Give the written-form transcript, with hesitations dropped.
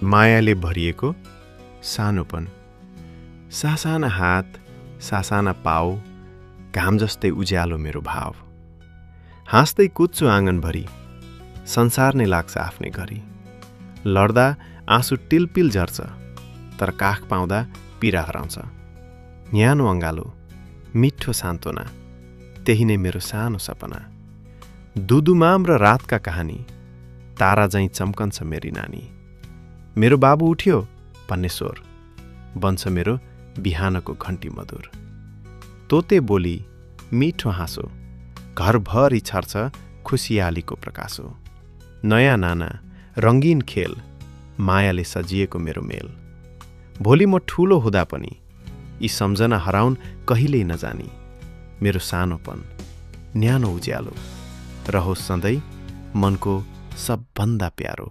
मायाले भरिएको सानोपन, सासाना हात, सासाना पाउ, घाम जस्तै उज्यालो मेरो भाव। हाँस्दै कुद्छु आँगनभरि, संसार नै लाग्छ आफ्नै घरी। लड्दा आँसु टिलपिल झर्छ, तर काख पाउँदा पीडा हराउँछ। न्यानो अँगालो, मिठो सान्त्वना, त्यही नै मेरो सानो सपना। दुदुमाम र रातका कहानी, तारा झैँ चम्कन्छ मेरी नानी। मेरो बाबु उठ्यो भन्ने स्वर, बन्छ मेरो बिहानको घन्टी मधुर। तोते बोली, मिठो हाँसो, घरभरि छर्छ खुसियालीको प्रकाशो। नयाँ नाना, रङ्गीन खेल, मायाले सजिएको मेरो मेल। भोलि म ठुलो हुँदा पनि यी सम्झना हराउन कहिल्यै नजानी। मेरो सानोपन, न्यानो उज्यालो, रहोस् सधैँ मनको सबभन्दा प्यारो।